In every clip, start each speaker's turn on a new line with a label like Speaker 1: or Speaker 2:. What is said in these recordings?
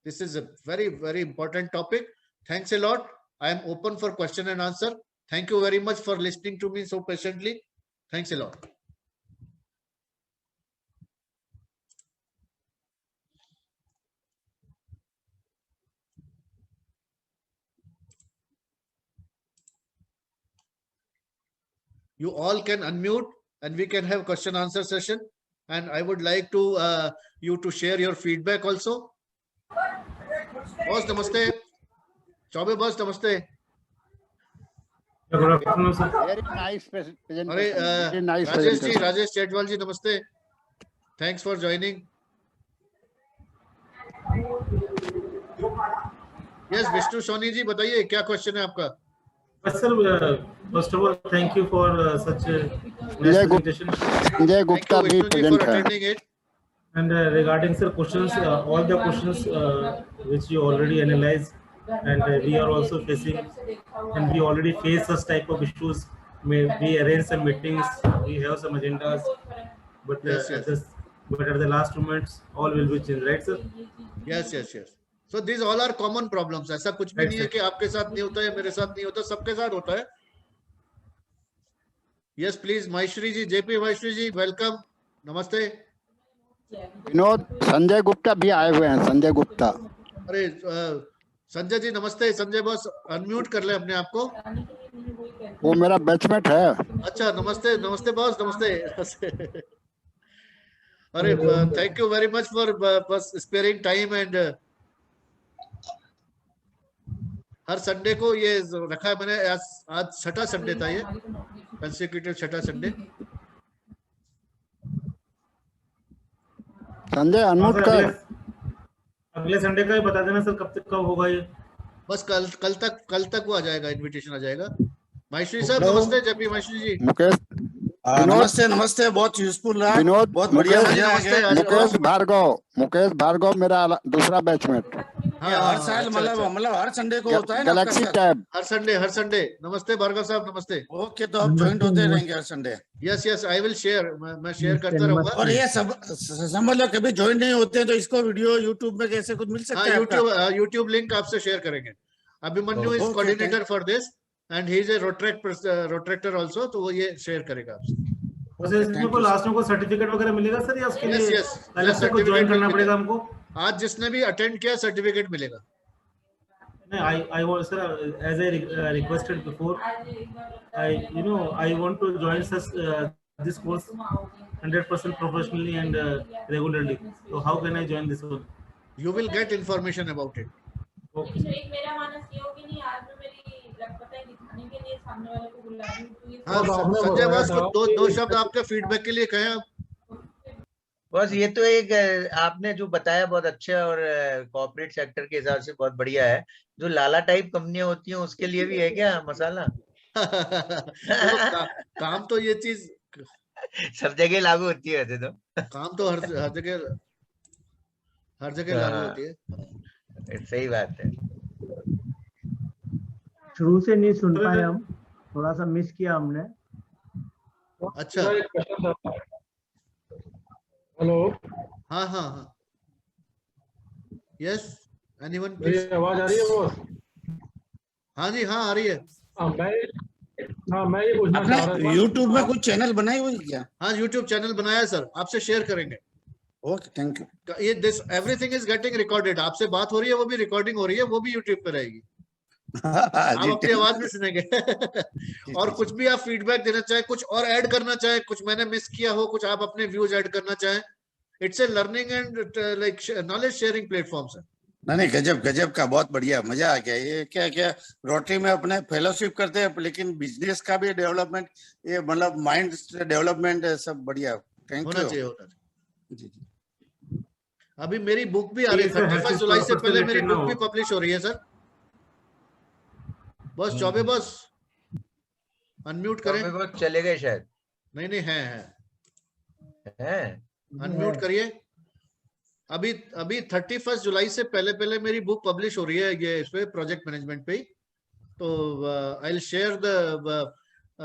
Speaker 1: This is a very, very important topic. Thanks a lot. I am open for question and answer. Thank you very much for listening to me so patiently. Thanks a lot. You all can unmute and we can have question answer session. And I would like to you to share your feedback also. Boss, namaste. Chaube boss, namaste.
Speaker 2: Good afternoon, sir.
Speaker 3: Very nice presentation. Very nice
Speaker 1: Rajesh Chetwal ji, namaste. Thanks for joining. Yes, Vishnu Soni ji, बताइए क्या question है आपका?
Speaker 2: Sir, first of all, thank you for such a nice presentation.
Speaker 3: Sanjay Gupta
Speaker 1: Thank you, Vishnu ji, for attending it.
Speaker 2: And regarding sir questions, all the questions which you already analyzed, and we are also facing, and we already face such type of issues. We arrange some meetings, we have some agendas, but at the last moments, all will be changed, right, sir?
Speaker 1: Yes. So these all are common problems. ऐसा कुछ भी नहीं है कि आपके साथ नहीं होता है, मेरे साथ नहीं होता, सबके साथ होता है. Yes, please, Maheshwari ji, JP Maheshwari ji, welcome. Namaste.
Speaker 3: Vinod, Sanjay Gupta भी आए हुए हैं. संजय गुप्ता.
Speaker 1: अरे संजय जी नमस्ते. संजय बॉस अनम्यूट कर ले अपने आप को.
Speaker 3: वो मेरा बैचमेट है.
Speaker 1: अच्छा, नमस्ते बॉस, नमस्ते. अरे thank you very much for sparing time. And her Sunday को ये रखा है मैंने. आज छठा संडे था, ये कंसेक्यूटिव छठा संडे.
Speaker 3: संजय अनम्यूट कर.
Speaker 2: अगले संडे का ही बता देना सर, कब होगा ये.
Speaker 1: बस कल तक वो आ जाएगा, इनविटेशन आ जाएगा. महेश्वरी साहब नमस्ते. जपी महेश्वरी जी.
Speaker 3: मुकेश
Speaker 4: नमस्ते. बहुत यूजफुल रहा.
Speaker 3: विनोद,
Speaker 4: बहुत बढ़िया.
Speaker 3: मुकेश भार्गव मेरा दूसरा बैचमेट.
Speaker 4: हर साल मतलब हर संडे को होता है ना.
Speaker 3: Galaxy Tab.
Speaker 1: हर संडे. नमस्ते भार्गव साहब, नमस्ते.
Speaker 4: ओके, तो आप ज्वाइंट होते रहेंगे हर Sunday.
Speaker 1: Yes I will share. मैं शेयर करता रहूंगा.
Speaker 4: और ये सब समझ लो, कभी ज्वाइन नहीं होते हैं तो इसको वीडियो यूट्यूब में कैसे कुछ मिल सकता है?
Speaker 1: यूट्यूब लिंक आपसे शेयर करेंगे. Abhimanyu is coordinator for this and he is a Rotaractor also. तो वो ये शेयर करेगा आपसे.
Speaker 2: इसमें को लास्ट में को सर्टिफिकेट वगैरह मिलेगा सर, या उसके लिए
Speaker 1: पहले
Speaker 2: से को ज्वाइन करना पड़ेगा हमको?
Speaker 1: आज जिसने भी अटेंड किया सर्टिफिकेट मिलेगा.
Speaker 2: नहीं, I want sir, as I requested before, I want to join this course 100% professionally and regularly. So how can I join this one?
Speaker 1: You will get information about it.
Speaker 2: Okay.
Speaker 5: मेरा मानस ये होगी नहीं, आज मैं मेरी पता है दिखाने के लिए सामने वाले को बुला रही हूँ.
Speaker 1: हाँ, संजय बॉस को दो शब्द आपके फीडबैक के लिए कहें.
Speaker 6: बस ये तो एक आपने जो बताया बहुत अच्छा है, और कॉर्पोरेट सेक्टर के हिसाब से बहुत बढ़िया है. जो लाला टाइप कंपनियां होती हैं उसके लिए भी है क्या मसाला?
Speaker 1: काम तो ये चीज
Speaker 6: सब जगह लागू होती है वैसे तो.
Speaker 1: काम तो हर जगह लागू होती है.
Speaker 6: सही बात है.
Speaker 7: शुरू से नहीं सुन पाए हम, थोड़ा सा मिस किया हमने.
Speaker 1: अच्छा,
Speaker 8: हेलो.
Speaker 1: हाँ. यस, एनीवन
Speaker 8: मेरी आवाज आ रही है बॉस?
Speaker 1: हाँ जी, हाँ आ रही है.
Speaker 8: मैं ये पूछना चाह रहा था,
Speaker 4: यूट्यूब में कुछ चैनल बनाई हुई क्या?
Speaker 1: हाँ, यूट्यूब चैनल बनाया है सर, आपसे शेयर करेंगे.
Speaker 4: Okay, thank you.
Speaker 1: ये this everything is getting recorded. आपसे बात हो रही है, वो भी रिकॉर्डिंग हो रही है, वो भी यूट्यूब पे रहेगी. आप अपनी आवाज में सुनेंगे. और कुछ भी आप फीडबैक देना चाहे, कुछ और ऐड करना चाहे, कुछ मैंने मिस किया हो, कुछ आप अपने व्यूज ऐड करना चाहें, it's a learning and like knowledge sharing platforms है.
Speaker 4: नहीं, गजब का, बहुत बढ़िया, मजा आ गया. ये क्या रोटरी में अपने फेलोशिप करते हैं, लेकिन बिजनेस का भी डेवलपमेंट, ये मतलब माइंड डेवलपमेंट सब बढ़िया. Thank you.
Speaker 1: होना चाहिए. जी. अभी मेरी बुक भी आ रही है 31 जुलाई से पहले. मेरी बुक भी पब्लिश हो रही है सर. बस चौबे बॉस अनम्यूट करें.
Speaker 6: बस चले गए शायद.
Speaker 1: नहीं है. अनम्यूट करिए. अभी 31 जुलाई से पहले मेरी बुक पब्लिश हो रही है, ये इस पे प्रोजेक्ट मैनेजमेंट पे. तो आई विल शेयर द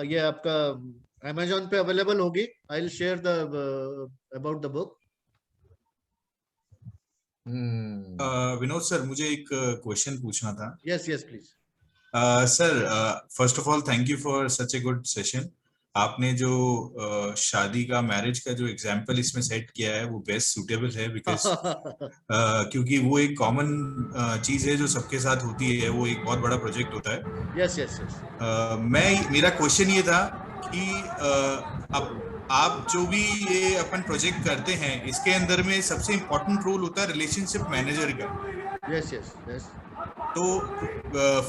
Speaker 1: ये आपका Amazon पे अवेलेबल होगी. आई will share the about the book.
Speaker 9: Vinod sir, मुझे एक क्वेश्चन पूछना था।
Speaker 1: Yes yes please.
Speaker 9: Sir, first of all thank you for such a good session. आपने जो शादी का, मैरिज का जो एग्जांपल इसमें सेट किया है वो बेस्ट सूटेबल है, बिकॉज क्योंकि वो एक कॉमन चीज है जो सबके साथ होती है, वो एक बहुत बड़ा प्रोजेक्ट होता है।
Speaker 1: Yes yes yes.
Speaker 9: मेरा क्वेश्चन ये था कि आप जो भी ये अपन प्रोजेक्ट करते हैं, इसके अंदर में सबसे इम्पोर्टेंट रोल होता है रिलेशनशिप मैनेजर का।
Speaker 1: Yes yes yes.
Speaker 9: तो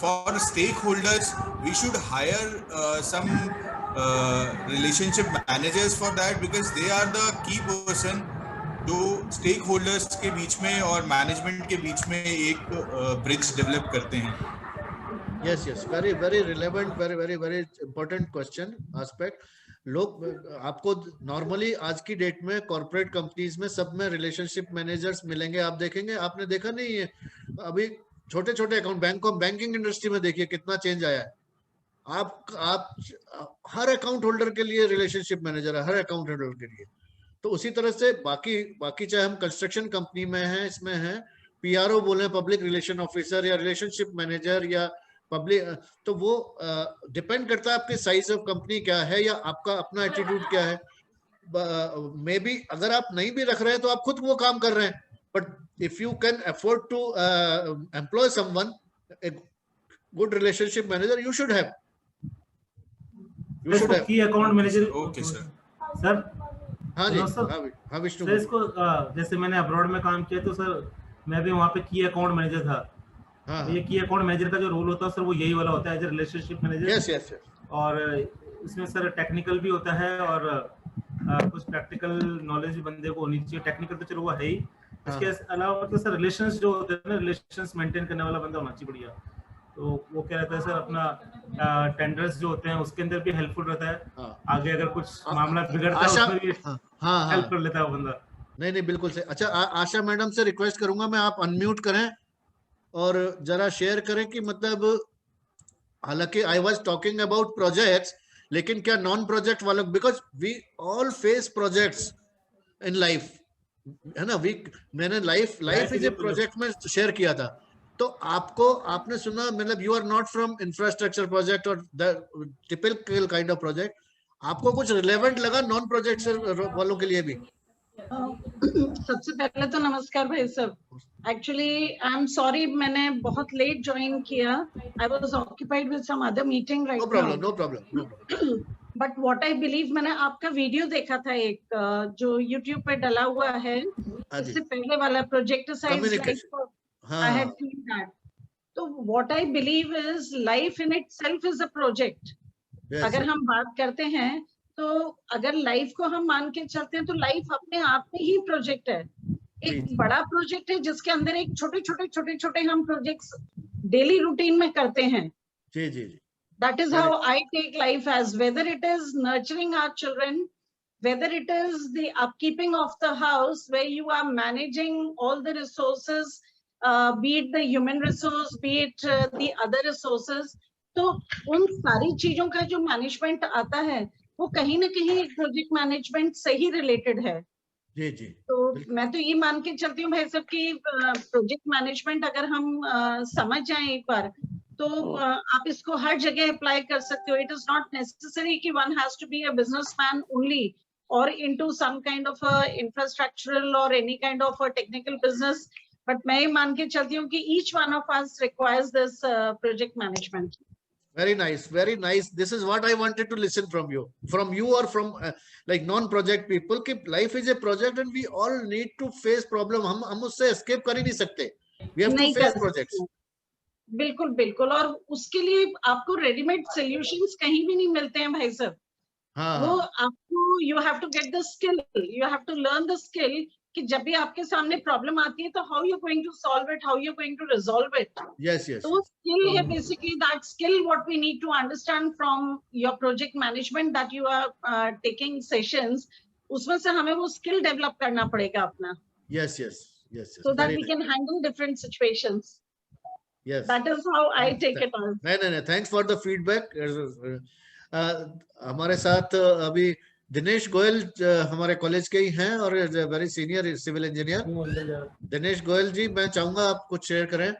Speaker 9: for stakeholders we should hire some relationship managers for that, because they are the key person जो स्टेक होल्डर्स के बीच में और मैनेजमेंट के बीच में एक ब्रिज डेवलप करते हैं।
Speaker 1: Yes yes, very very relevant, very very very important question aspect. लोग आपको नॉर्मली आज की डेट में कॉर्पोरेट कंपनीज में सब में रिलेशनशिप मैनेजर्स मिलेंगे। आप देखेंगे, आपने देखा नहीं है अभी छोटे छोटे अकाउंट, बैंकिंग इंडस्ट्री में देखिए कितना चेंज आया है। आप हर अकाउंट होल्डर के लिए रिलेशनशिप मैनेजर है, हर अकाउंट होल्डर के लिए। तो उसी तरह से बाकी चाहे हम कंस्ट्रक्शन कंपनी में हैं, इसमें हैं पीआरओ बोले, पब्लिक रिलेशन ऑफिसर या रिलेशनशिप मैनेजर या पब्लिक, तो वो डिपेंड करता है आपके साइज ऑफ कंपनी क्या है या आपका अपना एटीट्यूड क्या है। मे बी अगर आप नहीं भी रख रहे हैं तो आप खुद वो काम कर रहे हैं, but if you can afford to employ someone, a good relationship manager you should have.
Speaker 2: Key account manager.
Speaker 9: Okay sir.
Speaker 2: Sir
Speaker 1: हाँ जी,
Speaker 2: हाँ विष्णु। इसको जैसे मैंने अब्रॉड में काम किया तो सर मैं भी वहाँ पे की अकाउंट मैनेजर था। हाँ। ये की अकाउंट मैनेजर का जो रोल होता है सर वो यही वाला होता है, as a relationship manager.
Speaker 1: Yes yes. और
Speaker 2: इसमें सर टेक्निकल भी होता है और कुछ प्रैक्टिकल नॉलेज भी बंदे को होनी चाहिए। टेक्निकल तो चलो वो है ही, इसके अलावा मतलब सर रिलेशंस जो होते हैं ना, रिलेशंस मेंटेन करने वाला बंदा होना चाहिए बढ़िया। तो वो क्या रहता है सर, अपना टेंडर्स जो होते हैं उसके अंदर भी हेल्पफुल रहता है। आगे अगर कुछ मामला बिगड़ता है उसमें भी हेल्प कर लेता है वो बंदा।
Speaker 1: नहीं बिल्कुल सही। अच्छा, आशा मैडम से रिक्वेस्ट करूंगा मैं, आप अनम्यूट करें और जरा शेयर करें कि मतलब, हालांकि I was talking about projects, लेकिन क्या नॉन प्रोजेक्ट वालों, because we all face projects in life, है ना। मैंने लाइफ इज ए प्रोजेक्ट में शेयर किया था। तो आपने सुना, मतलब you are not from infrastructure project और the typical kind of project, आपको कुछ रिलेवेंट लगा नॉन प्रोजेक्ट वालों के लिए भी?
Speaker 10: सबसे पहले तो नमस्कार भाई साहब। एक्चुअली आई एम सॉरी, मैंने बहुत लेट ज्वाइन किया। I was occupied with some other meeting right now.
Speaker 1: No problem.
Speaker 10: But what I believe, मैंने आपका वीडियो देखा था एक जो यूट्यूब पे डला हुआ है, इससे पहले वाला project size. I had seen that. So what I believe is life in itself is a project. अगर हम बात करते हैं तो अगर लाइफ को हम मान के चलते हैं तो लाइफ अपने आप में ही प्रोजेक्ट है। एक बड़ा प्रोजेक्ट है जिसके अंदर एक छोटे हम प्रोजेक्ट्स डेली रूटीन में करते हैं।
Speaker 1: जी जी।
Speaker 10: That is how I take life as, whether it is nurturing our children, whether it is the upkeeping of the house where you are managing all the resources, be it the human resource, be it the other resources, तो उन सारी चीजों का जो management आता है वो कहीं ना कहीं प्रोजेक्ट मैनेजमेंट से ही रिलेटेड है।
Speaker 1: जी जी।
Speaker 10: तो मैं तो ये मान के चलती हूँ भाई साहब कि प्रोजेक्ट मैनेजमेंट अगर हम समझ जाएं एक बार, तो आप इसको हर जगह अप्लाई कर सकते हो। इट इज नॉट नेसेसरी कि one has to be a businessman only और into some kind of infrastructural और any kind of technical business. But मैं मान के चलती हूँ कि each one of us requires this project management.
Speaker 1: Very nice, very nice. This is what I wanted to listen from you or from like non-project people, कि life is a project and we all need to face problem. हम उससे escape कर ही नहीं सकते. We have to face projects.
Speaker 10: बिल्कुल बिल्कुल, और उसके लिए आपको रेडीमेड सॉल्यूशंस कहीं भी नहीं मिलते हैं भाई साहब। वो आपको you have to get the skill, you have to learn the skill कि जब भी आपके सामने प्रॉब्लम आती है तो how you going to solve it, how you going to resolve it.
Speaker 1: Yes yes.
Speaker 10: तो स्किल है basically, that skill what we need to understand from your project management that you are taking sessions, उसमें से हमें वो skill develop करना पड़ेगा अपना।
Speaker 1: Yes yes yes.
Speaker 10: So that we can handle different situations. Yes, that is how I take it on.
Speaker 1: नहीं, thanks for the feedback. हमारे साथ अभी दिनेश गोयल हमारे कॉलेज के ही हैं और very senior civil engineer. Dinesh Goyal ji, मैं चाहूंगा आप कुछ शेयर करें।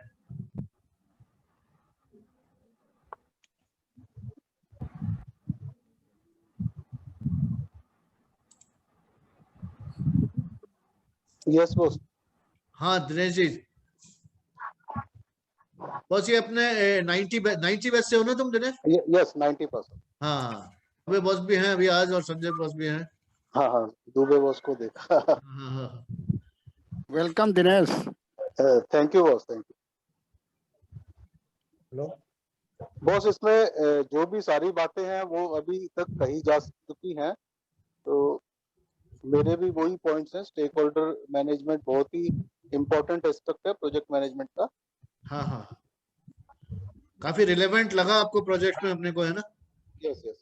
Speaker 11: Yes boss.
Speaker 1: हाँ दिनेश जी, बॉस ये अपने 90 बैच से हो ना तुम दिनेश?
Speaker 11: यस 90%।
Speaker 1: हाँ, दुबे बॉस भी हैं अभी आज और संजय बॉस भी हैं।
Speaker 11: हाँ हाँ, दुबे बॉस को देखा।
Speaker 1: हाँ।
Speaker 3: Welcome Dinesh.
Speaker 11: Thank you boss, thank you.
Speaker 3: Hello
Speaker 11: boss, इसमें जो भी सारी बातें हैं वो अभी तक कही जा चुकी हैं, तो मेरे भी वही पॉइंट्स हैं। स्टेक होल्डर मैनेजमेंट बहुत ही इम्पोर्टेंट एस्पेक्ट है प्रोजेक्ट मैनेजमेंट का।
Speaker 1: हाँ हाँ, काफी रिलेवेंट लगा आपको प्रोजेक्ट में अपने को, है ना?
Speaker 11: Yes yes,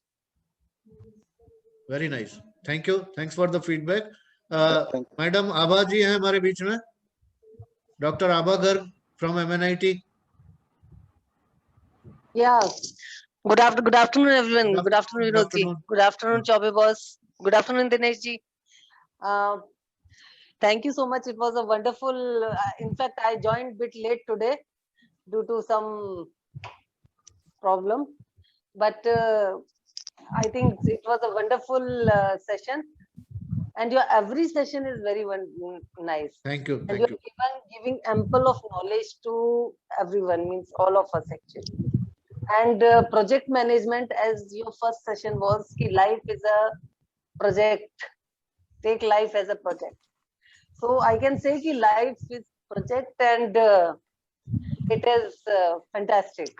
Speaker 1: very nice, thank you, thanks for the feedback. Madam Abha ji हैं हमारे बीच में, doctor Abha Garg from MNIT।
Speaker 12: Yeah. Good afternoon, everyone. Good afternoon, Vinod ji. Good afternoon, Chaube boss. Good afternoon, Dinesh ji. Thank you so much. It was a wonderful. In fact, I joined a bit late today due to some problem, but I think it was a wonderful session. And your every session is very nice.
Speaker 1: Thank you.
Speaker 12: And you're giving ample of knowledge to everyone, means all of us actually. And project management, as your first session was, ki life is a project. Take life as a project. So I can say ki life is project, and it is fantastic.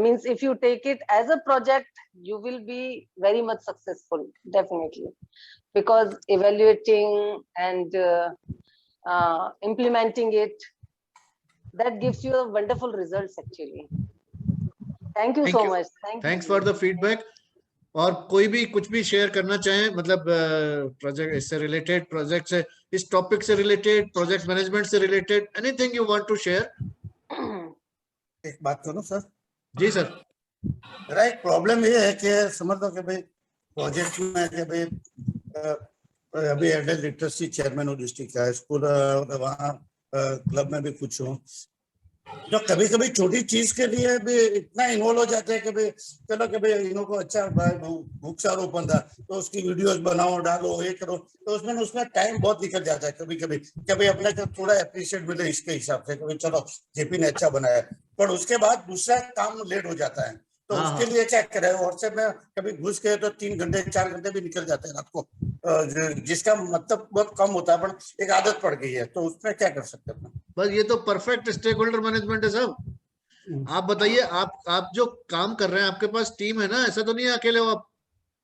Speaker 12: Means if you take it as a project, you will be very much successful, definitely, because evaluating and implementing it, that gives you a wonderful results actually. Thank you so much.
Speaker 1: Thanks for the feedback. और कोई भी कुछ भी share करना चाहे, मतलब project इससे related, project से, इस टॉपिक से रिलेटेड, प्रोजेक्ट मैनेजमेंट से related, anything you want to share?
Speaker 4: एक बात करो सर।
Speaker 1: जी सर।
Speaker 4: मेरा एक प्रॉब्लम ये है कि समझ लो कि भाई प्रोजेक्ट में कि भाई अभी एडल्ट लिटरेसी चेयरमैन हूँ डिस्ट्रिक्ट हाई स्कूल, वहाँ क्लब में भी कुछ हूँ, जो कभी कभी छोटी चीज के लिए भी इतना इन्वॉल्व हो जाते हैं कि भाई चलो कि भाई इन्हों को अच्छा वृक्षारोपण था तो उसकी वीडियोस बनाओ, डालो, ये करो, तो उसमें टाइम बहुत निकल जाता है। कभी कभी अपने को थोड़ा अप्रिशिएट मिले इसके हिसाब से, कभी चलो जेपी ने अच्छा बनाया, पर उसके बाद दूसरा काम लेट हो जाता है, तो उसके लिए क्या करे, व्हाट्सएप में कभी घुस गए तो 3 घंटे 4 घंटे भी निकल जाते हैं रात को, जिसका मतलब बहुत कम होता है, पर एक आदत पड़ गई है, तो उसमें क्या कर सकते हैं?
Speaker 1: बस ये तो परफेक्ट स्टेक होल्डर मैनेजमेंट है साहब। आप बताइए, आप जो काम कर रहे हैं, आपके पास टीम है ना, ऐसा तो नहीं है अकेले हो आप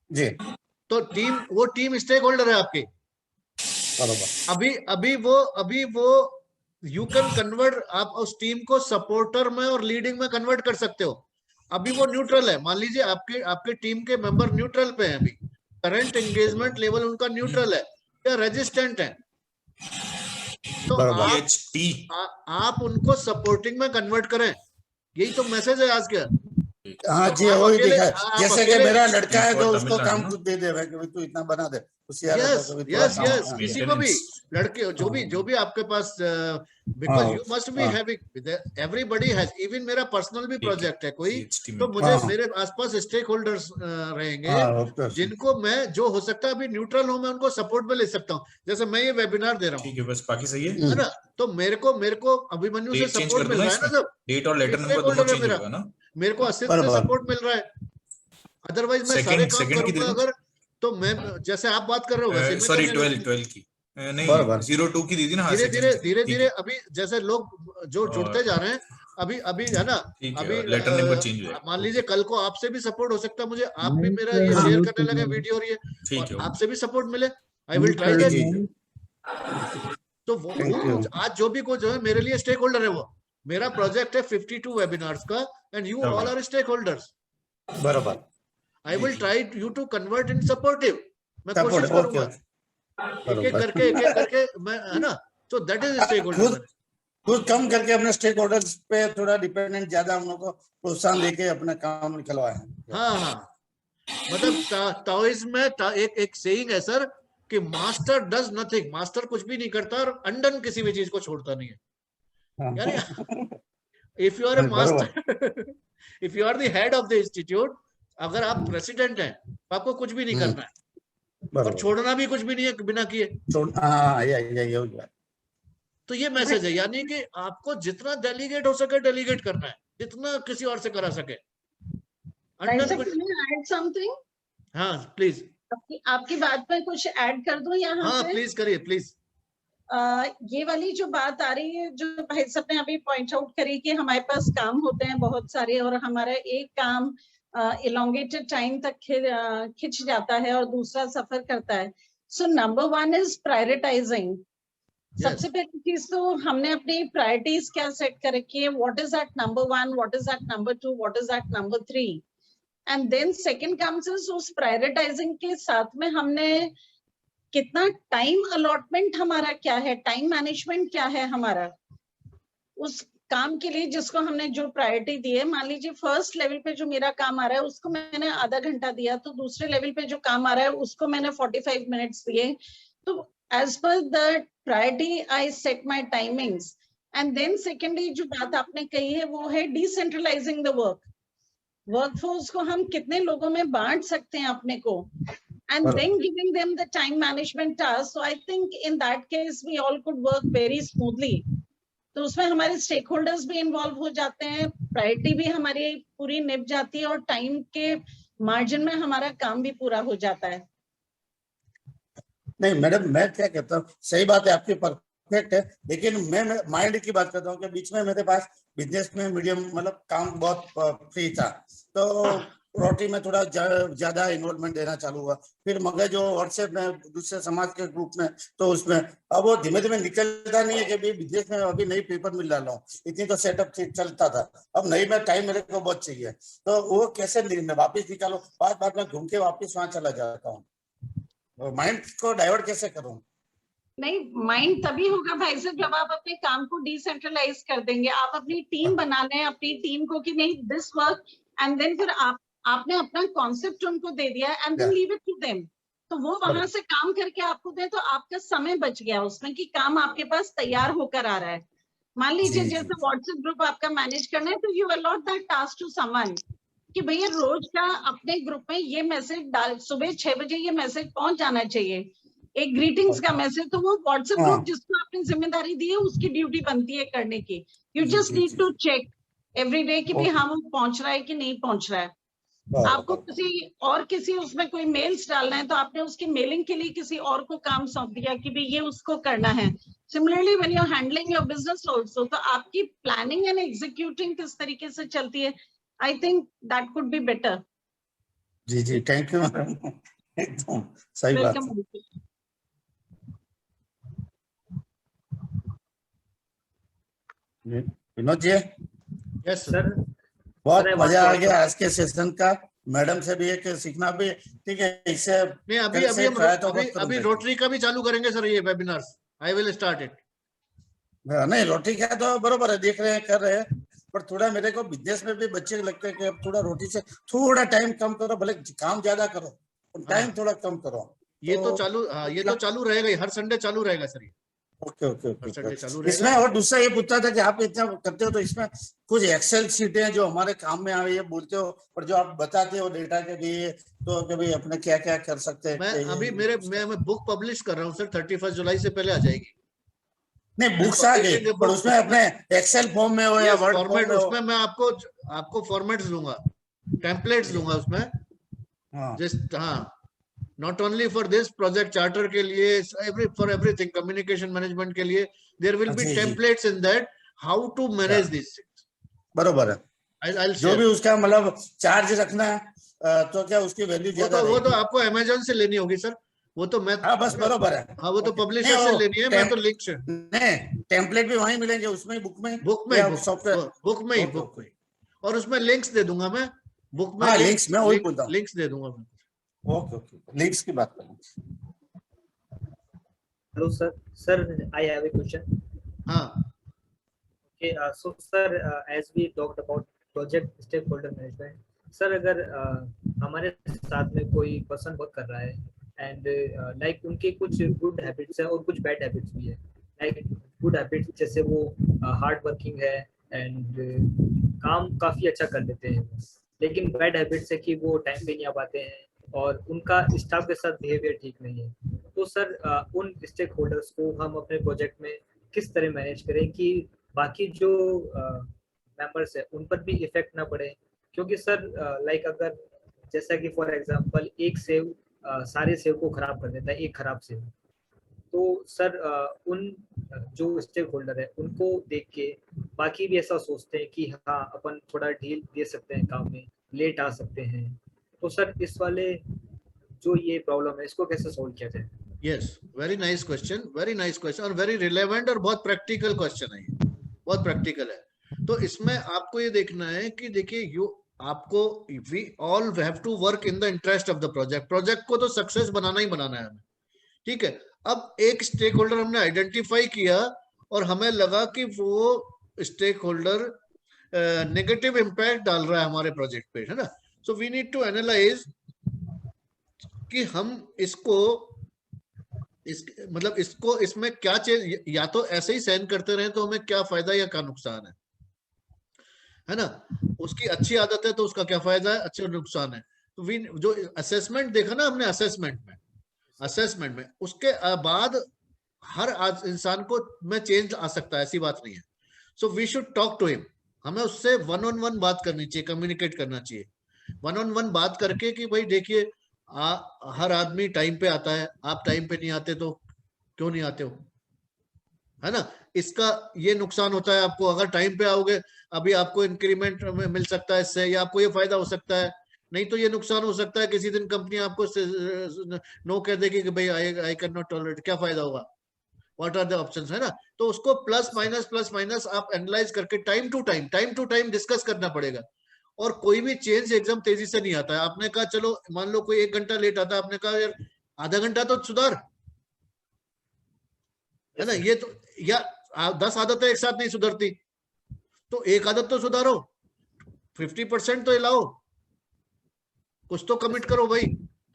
Speaker 4: जी,
Speaker 1: तो वो टीम स्टेक होल्डर है आपकी। अभी वो यू कैन कन्वर्ट, आप उस टीम को सपोर्टर में और लीडिंग में कन्वर्ट कर सकते हो। अभी वो न्यूट्रल है, मान लीजिए आपके टीम के मेंबर न्यूट्रल पे हैं, अभी करंट एंगेजमेंट लेवल उनका न्यूट्रल है या रेजिस्टेंट है, तो आप उनको सपोर्टिंग में कन्वर्ट करें। यही तो मैसेज है आज का।
Speaker 4: हाँ जी, वही दिखा है, जैसे कि मेरा लड़का है तो उसको काम खुद दे दे कि तू इतना बना दे,
Speaker 1: यस किसी को भी लड़के जो भी आपके पास, because you must be having, everybody has, even मेरा पर्सनल भी प्रोजेक्ट है कोई, तो मुझे मेरे आसपास स्टेक होल्डर्स रहेंगे जिनको मैं, जो हो सकता है अभी न्यूट्रल हूं, मैं उनको सपोर्ट में ले सकता हूँ। जैसे मैं ये वेबिनार दे रहा हूँ,
Speaker 9: बस बाकी सही है
Speaker 1: ना, तो मेरे को अभिमन्यु से सपोर्ट मिल रहा है ना, सब
Speaker 9: डेट और लेटर नंबर दोनों चेंज होगा ना,
Speaker 1: मेरे को असित से सपोर्ट मिल रहा है, अदरवाइज मैं सारे काम करूंगा अगर, तो मैं जैसे आप बात कर रहे हो वैसे,
Speaker 9: सॉरी 12 की नहीं 02 की दी थी ना,
Speaker 1: धीरे अभी जैसे लोग जो जुड़ते जा रहे हैं, अभी है ना, अभी
Speaker 9: लेटर नंबर चेंज हुआ,
Speaker 1: मान लीजिए कल को आपसे भी सपोर्ट हो सकता है मुझे, आप भी मेरा ये शेयर करने लगे वीडियो और ये आपसे भी सपोर्ट मिले, आई विल ट्राई दैट। तो वो आज जो भी को जो है मेरे लिए स्टेक होल्डर है, वो मेरा प्रोजेक्ट है 52 वेबिनार्स का, and you all are stakeholders.
Speaker 4: बराबर,
Speaker 1: I will try you to convert in supportive. मैं कोशिश करूंगा एक करके मैं, है ना, so that is stakeholder।
Speaker 4: खुद कम करके अपने स्टेक होल्डर्स पे थोड़ा डिपेंडेंट ज्यादा हम लोग को प्रोत्साहन देके अपना काम निकलवाए हैं।
Speaker 1: हाँ, मतलब ताओइज्म में एक सेइंग है सर कि मास्टर डज नथिंग, मास्टर कुछ भी नहीं करता और अंडन किसी भी चीज को छोड़ता नहीं है। यानी if you are a master, if you are the head of the institute, अगर आप प्रेसिडेंट हैं तो आपको कुछ भी नहीं करना है और छोड़ना भी कुछ भी नहीं है बिना किए। तो ये मैसेज है, यानी कि आपको जितना डेलीगेट हो सके डेलीगेट करना है, जितना किसी और से करा सके। हाँ प्लीज,
Speaker 10: आपकी बात में कुछ ऐड कर दूं यहाँ
Speaker 1: हाँ
Speaker 10: पे?
Speaker 1: प्लीज करिए प्लीज।
Speaker 10: ये वाली जो बात आ रही है, जो भाई साहब ने अभी पॉइंट आउट करी कि हमारे पास काम होते हैं बहुत सारे और हमारा एक काम इलोंगेटेड टाइम तक खिंच जाता है और दूसरा सफर करता है। So number 1 is prioritising. सबसे पहली चीज तो हमने अपनी प्रायोरिटीज क्या सेट कर रखी है, what is that number 1, what is that number 2, what is that number 3, and then second comes is उस प्रायोरिटाइजिंग के साथ में हमने कितना टाइम अलॉटमेंट हमारा क्या है, टाइम मैनेजमेंट क्या है हमारा उस काम के लिए जिसको हमने जो प्रायोरिटी दी है। मान लीजिए फर्स्ट लेवल पे जो मेरा काम आ रहा है उसको मैंने आधा घंटा दिया, तो दूसरे लेवल पे जो काम आ रहा है उसको मैंने 45 मिनट्स दिए। तो as per the priority I set my timings. And then secondly जो बात आपने कही है वो है डिसेंट्रलाइजिंग द वर्क। वर्कफोर्स को हम कितने लोगों में बांट सकते हैं अपने को, and then giving them the time management task. So I think in that case we all could work very smoothly. तो उसमें हमारे स्टेक होल्डर्स भी इन्वॉल्व हो जाते हैं, प्रायोरिटी भी हमारी पूरी निप जाती है और टाइम के मार्जिन में हमारा काम भी पूरा हो जाता है।
Speaker 4: नहीं मैडम, मैं क्या कहता हूँ, सही बात है आपकी, परफेक्ट है, लेकिन मैं माइंड की बात करता हूँ कि बीच में मेरे पास बिजनेस में मीडियम मतलब काम बहुत फ्री था, तो रोटी में थोड़ा ज्यादा इन्वॉल्वमेंट देना चालू हुआ। फिर मगर जो व्हाट्सएप में दूसरे समाज के ग्रुप में, तो उसमें अब वो धीमे धीमे निकलता नहीं है कि भाई बिजनेस में अभी नई पेपर मिल रहा हूँ, इतनी तो सेटअप चलता था, अब नई में टाइम मेरे को बहुत चाहिए, तो वो कैसे वापिस निकालो, बात में घूम के वापिस वहां चला जाता हूँ, माइंड को डाइवर्ट कैसे करूँ?
Speaker 10: नहीं, माइंड तभी होगा भाई साहब जब आप अपने काम को डिसेंट्रलाइज कर देंगे। आप अपनी टीम बना लें, अपनी टीम को कि नहीं दिस वर्क, एंड देन फिर आपने अपना कॉन्सेप्ट उनको दे दिया and then leave it to them, तो वो वहां से काम करके आपको दे, तो आपका समय बच गया उसमें कि काम आपके पास तैयार होकर आ रहा है। मान लीजिए जैसे व्हाट्सएप ग्रुप आपका मैनेज करना है, तो you allot that task to someone कि भैया रोज का अपने ग्रुप में ये मैसेज डाल, सुबह 6 बजे ये मैसेज पहुंच जाना चाहिए, एक ग्रीटिंग्स का मैसेज, तो वो व्हाट्सएप ग्रुप जिसको आपने जिम्मेदारी दी है उसकी ड्यूटी बनती है करने की। You just need to check every day कि भाई हाँ वो पहुंच रहा है कि नहीं पहुंच रहा है। आपको किसी उसमें कोई मेल्स डालना है तो आपने उसकी मेलिंग के लिए किसी और को काम सौंप दिया कि भाई ये उसको करना है। Similarly when you are handling your business also, तो आपकी प्लानिंग एंड एग्जीक्यूटिंग किस तरीके से चलती है, I think that could be better.
Speaker 4: जी जी, थैंक यू मैडम, एकदम सही बात है। विनोद जी।
Speaker 1: यस सर,
Speaker 4: बहुत मजा आ गया आज के सेशन का, मैडम से भी एक सीखना भी, ठीक है, इससे
Speaker 1: नहीं अभी रोटरी का भी चालू करेंगे सर ये webinars, I will start it.
Speaker 4: नहीं रोटी का तो बरोबर है, देख रहे हैं कर रहे हैं, पर थोड़ा मेरे को बिजनेस में भी बच्चे लगते हैं कि अब थोड़ा रोटी से थोड़ा टाइम कम करो, भले काम ज्यादा करो, टाइम थोड़ा कम करो।
Speaker 1: ये तो चालू, हाँ ये तो चालू रहेगा, हर संडे चालू रहेगा सर ये।
Speaker 4: Okay okay okay. इसमें और दूसरा ये पूछता था कि आप इतना करते हो तो इसमें कुछ एक्सेल शीटें हैं जो हमारे काम में आए, ये बोलते हो, और जो आप बताते हो डेटा के लिए, तो कभी अपने क्या क्या कर सकते हैं?
Speaker 1: मैं अभी मैं बुक पब्लिश कर रहा हूँ सर, 31 जुलाई से पहले आ जाएगी।
Speaker 4: नहीं बुक्स आ गई, पर उसमें अपने एक्सेल फॉर्म में हो या वर्ड
Speaker 1: फॉर्मेट, उसमें मैं आपको फॉर्मेट्स दूंगा, टेम्पलेट्स दूंगा उसमें। हाँ, not only for this project charter के लिए, for everything, communication management के लिए, there will be templates in that how to manage these things।
Speaker 4: बरोबर है, जो भी उसका मतलब चार्ज रखना है तो क्या उसकी वैल्यू ज्यादा,
Speaker 1: वो तो आपको अमेजोन से लेनी होगी सर, वो तो मैं,
Speaker 4: हाँ बस बरोबर है,
Speaker 1: हाँ वो तो पब्लिशर से लेनी है, मैं तो लिंक से
Speaker 4: नहीं, टेम्पलेट भी वहीं मिलेंगे उसमें, बुक में
Speaker 1: सॉफ्टवेयर बुक में, और उसमें लिंक्स दे दूंगा मैं, बुक में
Speaker 4: लिंक्स में वही बोलता हूं,
Speaker 1: लिंक्स दे दूंगा मैं।
Speaker 4: ओके ओके, लिंक्स की बात करें।
Speaker 13: Hello sir, I have a question।
Speaker 1: हाँ,
Speaker 13: okay, so sir, as we talked about project stakeholder management, sir अगर हमारे साथ में कोई पर्सन वर्क कर रहा है एंड लाइक उनके कुछ गुड हैबिट्स हैं और कुछ बैड हैबिट्स भी है, लाइक गुड हैबिट्स जैसे वो हार्ड वर्किंग है एंड काम काफी अच्छा कर लेते हैं, लेकिन बैड हैबिट्स है कि वो टाइम पे नहीं आ पाते हैं और उनका स्टाफ के साथ बिहेवियर ठीक नहीं है। तो सर उन स्टेक होल्डर्स को हम अपने प्रोजेक्ट में किस तरह मैनेज करें कि बाकी जो मेंबर्स है उन पर भी इफेक्ट ना पड़े, क्योंकि सर लाइक अगर जैसा कि फॉर एग्जांपल एक सेव सारे सेव को खराब कर देता है, एक खराब सेव, तो सर उन जो स्टेक होल्डर है उनको देख के बाकी भी ऐसा सोचते हैं कि हाँ अपन थोड़ा ढील दे सकते हैं, काम में लेट आ सकते हैं। तो सर इस वाले जो ये प्रॉब्लम है इसको कैसे सोल्व किया जाए?
Speaker 1: यस, वेरी नाइस क्वेश्चन और वेरी रिलेवेंट और बहुत प्रैक्टिकल क्वेश्चन है, ये बहुत प्रैक्टिकल है। तो इसमें आपको ये देखना है कि देखिए आपको we all have to work in the interest of the project को तो सक्सेस बनाना ही बनाना है हमें, ठीक है। अब एक स्टेक होल्डर हमने आइडेंटिफाई किया और हमें लगा कि वो स्टेक होल्डर नेगेटिव इम्पैक्ट डाल रहा है हमारे प्रोजेक्ट पे, है ना। So we need to analyse कि हम मतलब इसको इसमें क्या चीज, या तो ऐसे ही सहन करते रहे तो हमें क्या फायदा या क्या नुकसान है ना। उसकी अच्छी आदत है तो उसका क्या फायदा है, अच्छा नुकसान है। तो वी जो असेसमेंट देखा ना हमने, असेसमेंट में उसके बाद हर इंसान को में चेंज आ सकता है, ऐसी बात नहीं है। So we should talk to him, हमें उससे 1-on-1 बात करनी चाहिए, कम्युनिकेट करना चाहिए 1-on-1 बात करके कि भाई देखिए हर आदमी टाइम पे आता है, आप टाइम पे नहीं आते तो क्यों नहीं आते हो, है ना। इसका ये नुकसान होता है आपको, अगर टाइम पे आओगे अभी आपको इंक्रीमेंट मिल सकता है इससे, या आपको ये फायदा हो सकता है, नहीं तो ये नुकसान हो सकता है किसी दिन कंपनी आपको नो कह देगी कि भाई आई कैन नॉट टॉलरेट, क्या फायदा होगा, व्हाट आर द ऑप्शंस, है ना। तो उसको प्लस माइनस आप एनालाइज करके टाइम टू टाइम डिस्कस करना पड़ेगा। और कोई भी चेंज एकदम तेजी से नहीं आता है। आपने कहा चलो मान लो कोई 1 घंटा लेट आता है, आपने कहा यार आधा घंटा तो सुधार, है ना। ये तो या 10 आदतें एक साथ नहीं सुधरती, तो एक आदत तो सुधारो, 50% तो हिलाओ, कुछ तो कमिट करो भाई।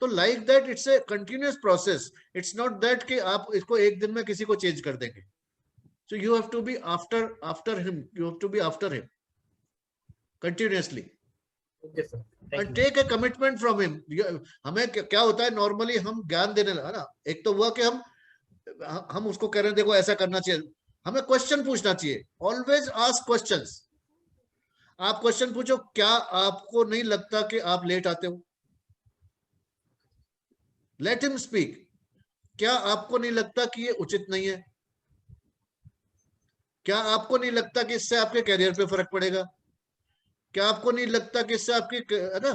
Speaker 1: तो like that it's a continuous process, it's not that कि आप इसको एक दिन में किसी को चेंज कर देंगे। So you have to be after him, you have to be after him continuously and take a commitment from him. हमें क्या होता है नॉर्मली, हम ज्ञान देने लगा ना, एक तो हुआ कि हम उसको कह रहे हैं देखो ऐसा करना चाहिए, हमें क्वेश्चन पूछना चाहिए, ऑलवेज आस्क क्वेश्चंस। आप क्वेश्चन पूछो, क्या आपको नहीं लगता कि आप लेट आते हो, लेट हिम स्पीक। क्या आपको नहीं लगता कि ये उचित नहीं है, क्या आपको नहीं लगता कि इससे आपके कैरियर पे फर्क पड़ेगा, क्या आपको नहीं लगता कि इससे आपकी है ना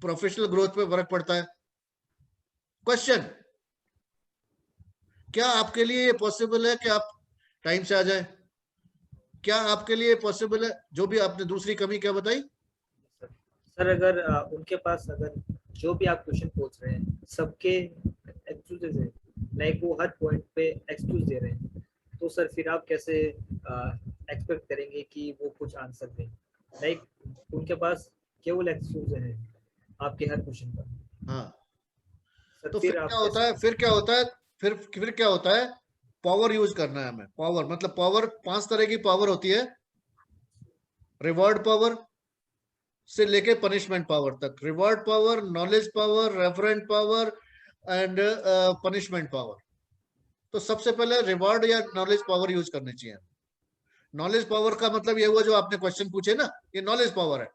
Speaker 1: प्रोफेशनल ग्रोथ पे फर्क पड़ता है। क्वेश्चन, क्या आपके लिए ये पॉसिबल है कि आप टाइम से आ जाए, क्या आपके लिए पॉसिबल है, जो भी आपने दूसरी कमी क्या बताई
Speaker 13: सर, अगर उनके पास अगर जो भी आप क्वेश्चन पूछ रहे हैं सबके एक्सक्यूजेस है, लाइक वो हर पॉइंट पे एक्सक्यूज दे रहे हैं, तो सर फिर आप कैसे एक्सपेक्ट करेंगे कि वो कुछ आंसर दें? लाइक उनके पास केवल एक्सक्यूज है आपके हर क्वेश्चन पर।
Speaker 1: हाँ, तो फिर क्या होता है, फिर क्या होता है, पावर यूज करना है हमें। पावर मतलब पावर 5 तरह की पावर होती है, रिवॉर्ड पावर से लेके पनिशमेंट पावर तक। Reward power, knowledge power, referent power and punishment power. तो सबसे पहले रिवॉर्ड या नॉलेज पावर यूज करनी चाहिए। नॉलेज पावर का मतलब ये हुआ जो आपने क्वेश्चन पूछे ना, ये नॉलेज पावर है,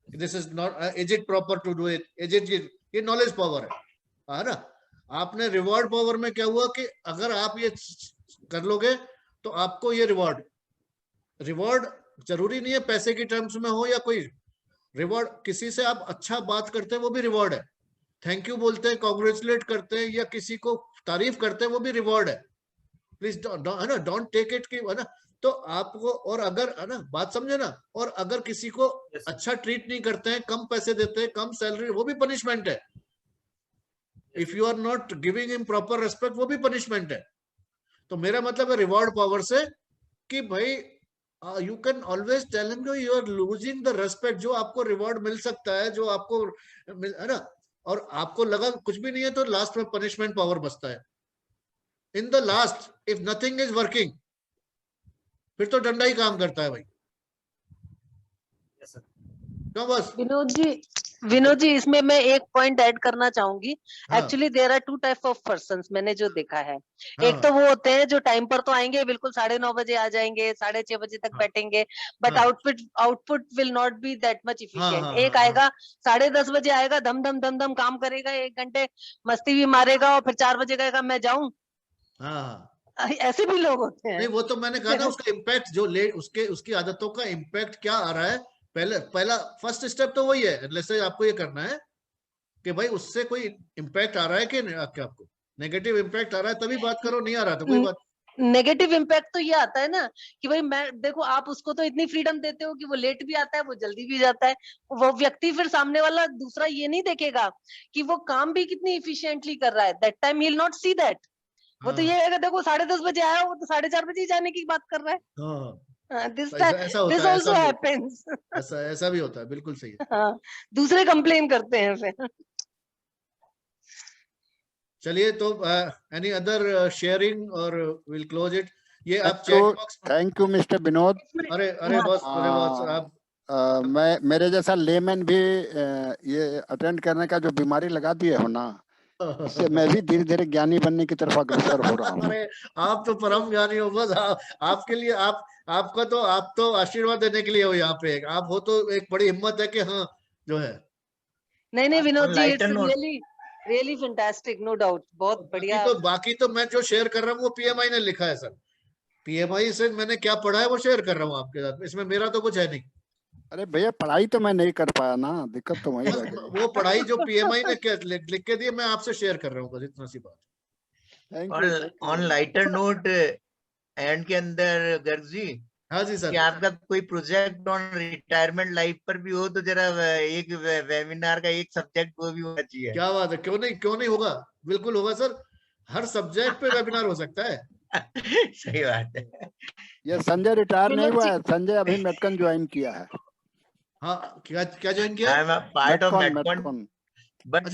Speaker 1: this is not is it proper to do it, is it, ये नॉलेज पावर है ना। आपने रिवॉर्ड पावर में क्या हुआ कि अगर आप ये कर लोगे तो आपको ये रिवॉर्ड जरूरी नहीं है पैसे की टर्म्स में हो, या कोई रिवॉर्ड किसी से आप अच्छा बात करते हैं वो भी रिवॉर्ड है, थैंक यू बोलते हैं, कॉन्ग्रेचुलेट करते हैं, या किसी को तारीफ करते हैं वो भी रिवॉर्ड है। प्लीज है ना, डोंट टेक इट कि है ना। तो आपको, और अगर है ना बात समझे ना, और अगर किसी को अच्छा ट्रीट नहीं करते हैं, कम पैसे देते हैं, कम सैलरी, वो भी पनिशमेंट है। If you are not giving him proper respect, वो भी पनिशमेंट है। तो मेरा मतलब है रिवॉर्ड पावर से कि भाई you can always tell him you are losing the respect, जो आपको रिवॉर्ड मिल सकता है, जो आपको है ना, और आपको लगा कुछ भी नहीं है तो लास्ट में पनिशमेंट पावर बचता है. In the last if nothing is working, फिर तो डंडा ही काम करता है भाई. क्यों बस
Speaker 12: विनोद जी इसमें मैं एक पॉइंट ऐड करना चाहूंगी. Actually there are two type of persons, मैंने जो देखा है. एक तो वो होते हैं जो टाइम पर तो आएंगे, बिल्कुल 9:30 बजे आ जाएंगे, 6:30 बजे तक बैठेंगे, but output will not be that much efficient. एक आएगा 10:30 बजे आएगा, धम धम धम धम काम करेगा, 1 घंटे मस्ती भी मारेगा और फिर 4 बजे कहेगा मैं जाऊं. ऐसे भी लोग होते हैं.
Speaker 1: नहीं, वो तो मैंने कहा ना, उसका इम्पैक्ट जो उसकी आदतों का इम्पैक्ट क्या आ रहा है. पहला फर्स्ट स्टेप तो वही है. जैसे आपको ये करना है कि भाई उससे कोई इम्पैक्ट आ रहा है कि आपको नेगेटिव इम्पैक्ट आ रहा है, तभी बात करो. नहीं आ रहा तो कोई बात.
Speaker 12: नेगेटिव इम्पैक्ट तो ये आता है ना कि भाई मैं देखो, आप उसको तो इतनी फ्रीडम देते हो कि वो लेट भी आता है, वो जल्दी भी जाता है. वो व्यक्ति फिर सामने वाला दूसरा ये नहीं देखेगा कि वो काम भी कितनी इफिशिएंटली कर रहा है. That time he will not see that. वो तो ये है कि देखो 10:30 बजे आया, वो तो 4:30 बजे ही जाने की बात कर रहा है. This also happens.
Speaker 1: ऐसा भी होता है. बिल्कुल सही है.
Speaker 12: हाँ, दूसरे कंप्लेन करते हैं फिर.
Speaker 1: चलिए तो एनी अदर शेयरिंग और विल क्लोज इट. ये आप chat box.
Speaker 3: Thank you mister Vinod.
Speaker 1: अरे बॉस आप
Speaker 3: मेरे जैसा लेमैन भी ये अटेंड करने का जो बीमारी लगा दिए हो ना, इससे मैं भी धीरे धीरे ज्ञानी बनने की तरफ अग्रसर हो रहा हूँ.
Speaker 1: अरे आप तो परम ज्ञानी हो. बस आपके लिए आप तो आशीर्वाद देने के लिए हो यहाँ पे. आप हो तो एक बड़ी हिम्मत है कि हाँ जो है.
Speaker 12: नहीं Vinod ji, it's really fantastic, no doubt. बहुत बढ़िया.
Speaker 1: बाकी तो मैं जो शेयर कर रहा हूँ वो PMI ने लिखा है सर. PMI से मैंने क्या पढ़ा है वो शेयर कर रहा हूँ आपके साथ. इसमें मेरा तो कुछ है नहीं.
Speaker 3: अरे भैया पढ़ाई तो मैं नहीं कर पाया ना, दिक्कत तो वही रह गई.
Speaker 1: वो पढ़ाई जो PMI ने लिख के दी, मैं आपसे शेयर कर रहा हूँ, बस इतना सी बात.
Speaker 6: ऑन लाइटर नोट एंड के अंदर गर्ग जी.
Speaker 1: हाँ जी सर.
Speaker 6: कि आपका कोई प्रोजेक्ट ऑन रिटायरमेंट लाइफ पर भी हो तो जरा एक वेबिनार का एक सब्जेक्ट वो भी होना चाहिए.
Speaker 1: क्या बात है. क्यों नहीं होगा. बिल्कुल होगा सर. हर सब्जेक्ट पे वेबिनार हो सकता है.
Speaker 6: सही बात है.
Speaker 3: ये संजय रिटायर नहीं हुआ है. संजय अभी मेटकन ज्वाइन किया है.
Speaker 1: हाँ, क्या ज्वाइन किया.
Speaker 6: I am a part of Metcon. But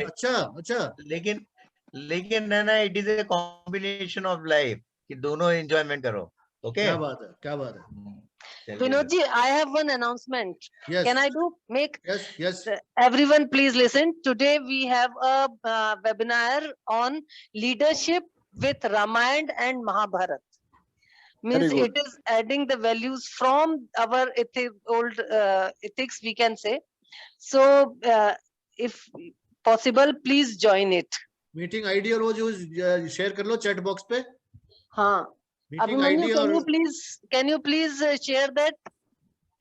Speaker 1: अच्छा
Speaker 6: लेकिन ना it is a combination of life कि दोनों एंजॉयमेंट करो. ओके.
Speaker 1: क्या बात है.
Speaker 12: Vinod ji, I have one announcement.
Speaker 1: Yes.
Speaker 12: Can I make?
Speaker 1: Yes.
Speaker 12: Everyone, please listen. Today we have a webinar on leadership with Ramayana and Mahabharata. Means it is adding the values from our old ethics, we can say. So, if possible, please join it.
Speaker 1: Meeting ID और वो जो share कर लो chat box पे.
Speaker 12: हाँ. Abhimanyu, can you please share that?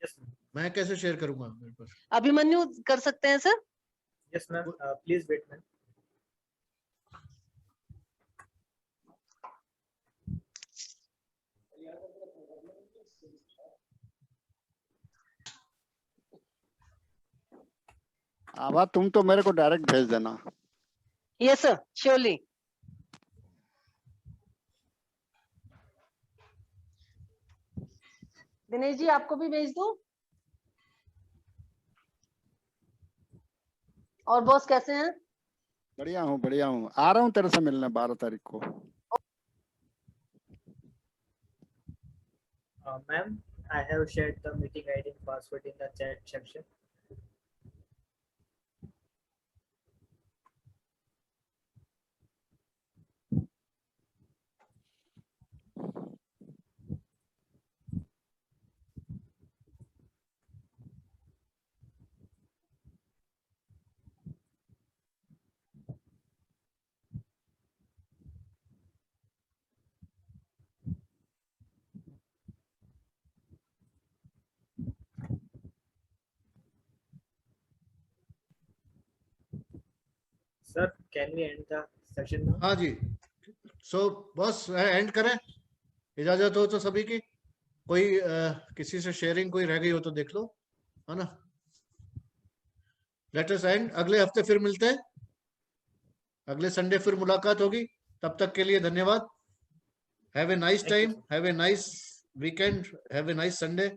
Speaker 2: Yes,
Speaker 1: मैं कैसे share करूंगा मेरे पास.
Speaker 12: अभिमन्यु कर सकते हैं sir.
Speaker 2: Yes ma'am, please wait ma'am.
Speaker 3: आवा तुम तो मेरे को डायरेक्ट भेज देना.
Speaker 12: Yes sir, surely. Dinesh ji आपको भी भेज दूं. और बॉस कैसे हैं.
Speaker 3: बढ़िया हूँ. आ रहा हूँ तेरे से मिलने 12 तारीख को.
Speaker 13: Ma'am, I have shared the meeting ID and password in the chat section. Sir, can we end the session now?
Speaker 1: हाँ जी. So बस एंड करें. इजाजत हो तो सभी की. कोई किसी से शेयरिंग कोई रह गई हो तो देख लो, है ना. Let us and. अगले हफ्ते फिर मिलते हैं. अगले संडे फिर मुलाकात होगी. तब तक के लिए धन्यवाद. Have a nice time. Have a nice weekend. Have a nice Sunday.